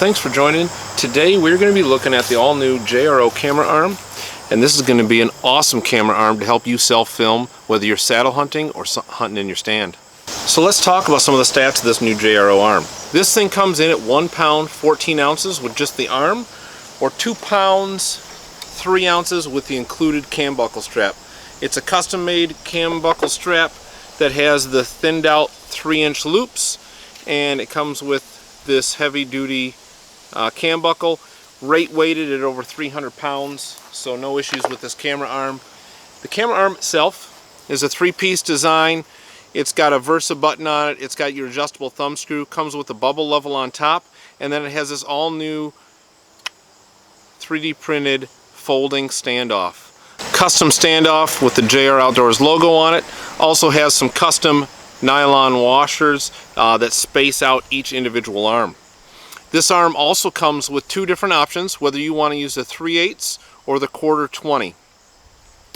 thanks for joining. Today we're going to be looking at the all-new J.R.O camera arm, and this is going to be an awesome camera arm to help you self-film whether you're saddle hunting or hunting in your stand. So let's talk about some of the stats of this new J.R.O arm. This thing comes in at 1 pound 14 ounces with just the arm, or 2 pounds 3 ounces with the included cam buckle strap. It's a custom-made cam buckle strap that has the thinned out 3-inch loops, and it comes with this heavy-duty cam buckle, rate weighted at over 300 pounds, so no issues with this camera arm. The camera arm itself is a 3-piece design. It's got a Versa button on it, it's got your adjustable thumb screw, comes with a bubble level on top, and then it has this all-new 3D printed folding standoff. Custom standoff with the JR Outdoors logo on it. Also has some custom nylon washers that space out each individual arm. This arm also comes with 2 different options, whether you want to use the 3/8 or the 1/4 20,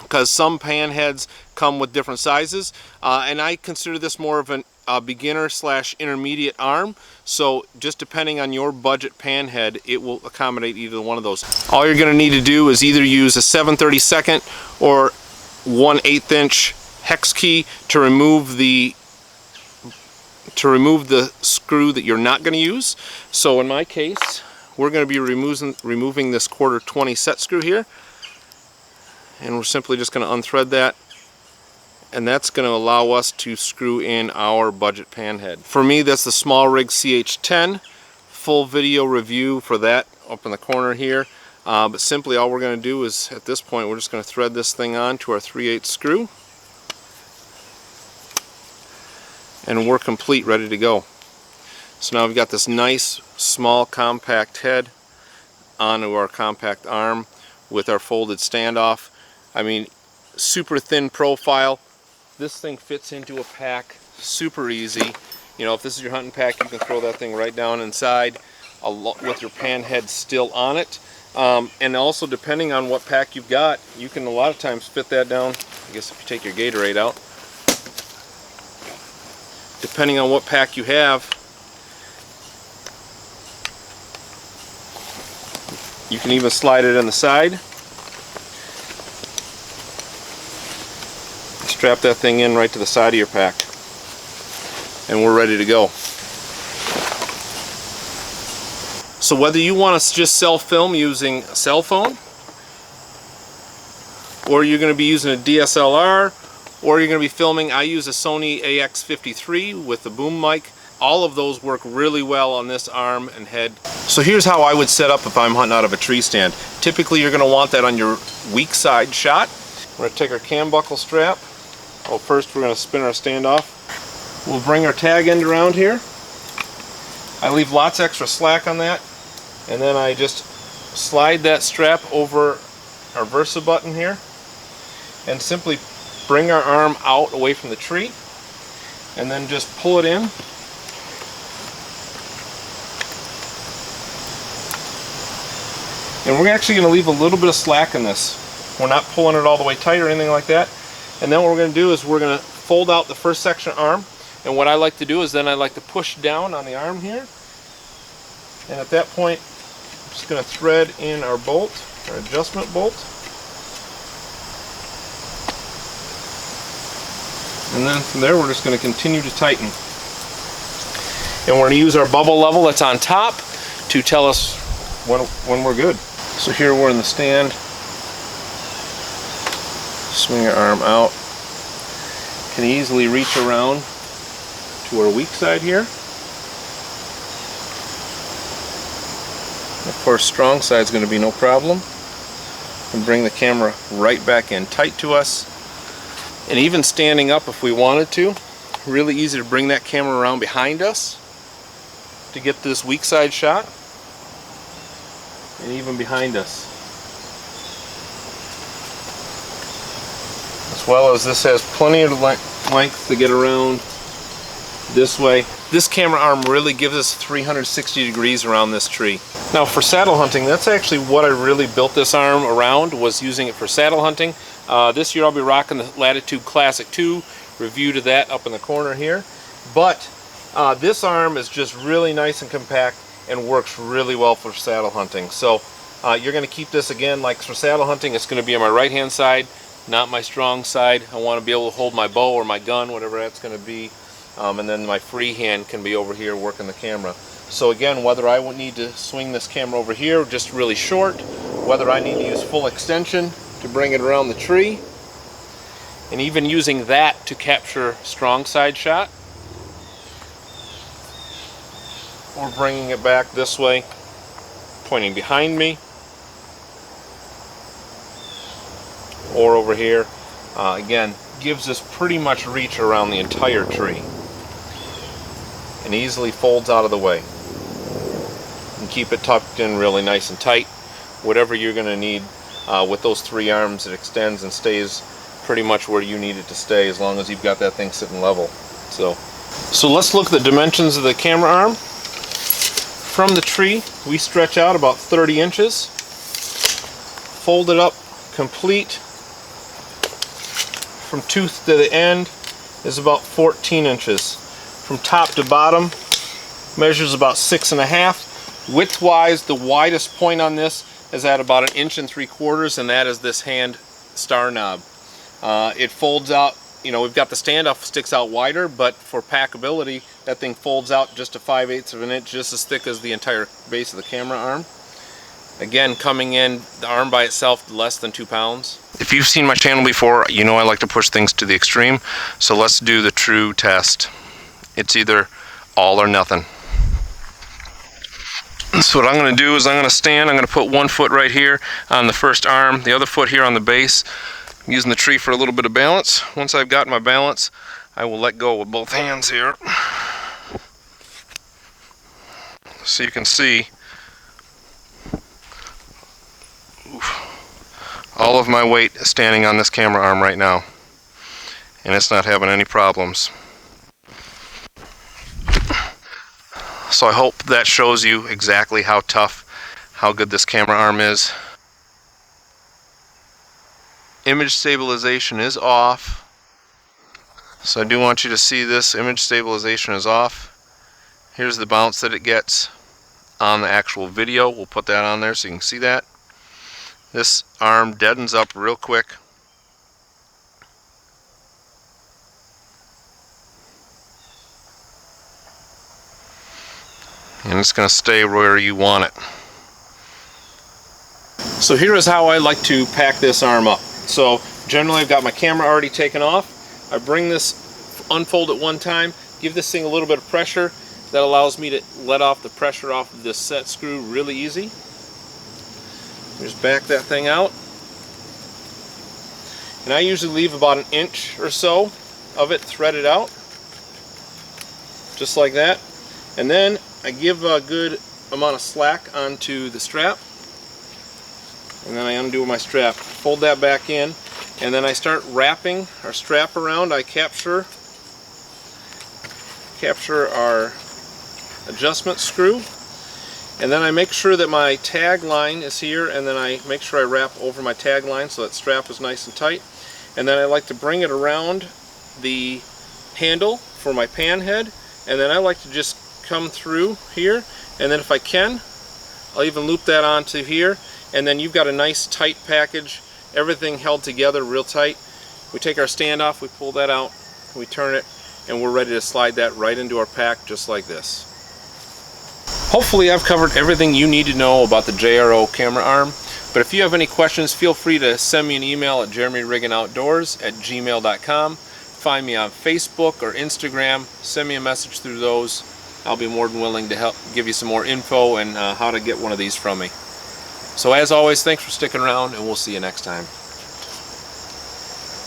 because some pan heads come with different sizes, and I consider this more of a beginner / intermediate arm, so just depending on your budget pan head, it will accommodate either one of those. All you're going to need to do is either use a 7/32 or 1/8 inch hex key to remove the screw that you're not going to use. So in my case, we're going to be removing this 1/4 20 set screw here, and we're simply just going to unthread that, and that's going to allow us to screw in our budget pan head. For me, that's the Small Rig CH10. Full video review for that up in the corner here, but simply all we're going to do is, at this point, we're just going to thread this thing on to our 3/8 screw, and we're complete, ready to go. So now we've got this nice small compact head onto our compact arm with our folded standoff. I mean, super thin profile. This thing fits into a pack super easy. You know, if this is your hunting pack, you can throw that thing right down inside with your pan head still on it. And also, depending on what pack you've got, you can a lot of times fit that down. I guess if you take your Gatorade out, depending on what pack you have, you can even slide it in the side. Strap that thing in right to the side of your pack, and we're ready to go. So whether you want to just self-film using a cell phone, or you're going to be using a DSLR, or you're going to be filming, I use a Sony AX53 with the boom mic. All of those work really well on this arm and head. So here's how I would set up if I'm hunting out of a tree stand. Typically you're going to want that on your weak side shot. We're going to take our cam buckle strap. Well, first we're going to spin our standoff. We'll bring our tag end around here. I leave lots of extra slack on that, and then I just slide that strap over our Versa button here and simply bring our arm out away from the tree, and then just pull it in. And we're actually going to leave a little bit of slack in this. We're not pulling it all the way tight or anything like that. And then what we're going to do is we're going to fold out the first section arm, and what I like to do is then I like to push down on the arm here, and at that point I'm just going to thread in our bolt, our adjustment bolt, and then from there we're just going to continue to tighten. And we're going to use our bubble level that's on top to tell us when we're good. So here we're in the stand. Swing our arm out. Can easily reach around to our weak side here. Of course, strong side is going to be no problem. And bring the camera right back in tight to us. And even standing up if we wanted to, really easy to bring that camera around behind us to get this weak side shot, and even behind us. As well as this has plenty of length to get around this way. This camera arm really gives us 360 degrees around this tree. Now for saddle hunting, that's actually what I really built this arm around, was using it for saddle hunting. This year I'll be rocking the Latitude Classic 2, review to that up in the corner here. But this arm is just really nice and compact. and works really well for saddle hunting. So you're going to keep this, again, like for saddle hunting, it's going to be on my right hand side, not my strong side. I want to be able to hold my bow or my gun, whatever that's going to be, and then my free hand can be over here working the camera. So again, whether I would need to swing this camera over here just really short, whether I need to use full extension to bring it around the tree, and even using that to capture strong side shot, or bringing it back this way, pointing behind me, or over here, again, gives us pretty much reach around the entire tree and easily folds out of the way. And keep it tucked in really nice and tight. Whatever you're going to need with those 3 arms, it extends and stays pretty much where you need it to stay, as long as you've got that thing sitting level. So let's look at the dimensions of the camera arm. From the tree, we stretch out about 30 inches. Fold it up complete. From tooth to the end is about 14 inches. From top to bottom, measures about 6.5. Width-wise, the widest point on this is at about 1.75 inches, and that is this hand star knob. It folds out, you know, we've got the standoff sticks out wider, but for packability, that thing folds out just to 5/8 of an inch, just as thick as the entire base of the camera arm. Again, coming in, the arm by itself, less than 2 pounds. If you've seen my channel before, you know I like to push things to the extreme, so let's do the true test. It's either all or nothing. So what I'm going to do is I'm going to stand, I'm going to put one foot right here on the first arm, the other foot here on the base. I'm using the tree for a little bit of balance. Once I've got my balance, I will let go with both hands here. So you can see all of my weight is standing on this camera arm right now, and it's not having any problems. So I hope that shows you exactly how tough, how good this camera arm is. Image stabilization is off. So I do want you to see this. Image stabilization is off. Here's the bounce that it gets on the actual video. We'll put that on there so you can see that. This arm deadens up real quick. And it's going to stay where you want it. So here is how I like to pack this arm up. So generally I've got my camera already taken off. I bring this, unfold it one time, give this thing a little bit of pressure. That allows me to let off the pressure off of this set screw really easy. Just back that thing out. And I usually leave about 1 inch or so of it threaded out. Just like that. And then I give a good amount of slack onto the strap, and then I undo my strap, fold that back in, and then I start wrapping our strap around. I capture our adjustment screw, and then I make sure that my tag line is here, and then I make sure I wrap over my tag line so that strap is nice and tight. And then I like to bring it around the handle for my pan head, and then I like to just come through here, and then if I can, I'll even loop that onto here, and then you've got a nice tight package, everything held together real tight. We take our stand off, we pull that out, we turn it, and we're ready to slide that right into our pack just like this. Hopefully I've covered everything you need to know about the JRO camera arm, but if you have any questions, feel free to send me an email at jeremyriggingoutdoors@gmail.com. Find me on Facebook or Instagram, send me a message through those. I'll be more than willing to help give you some more info and how to get one of these from me. So as always, thanks for sticking around, and we'll see you next time.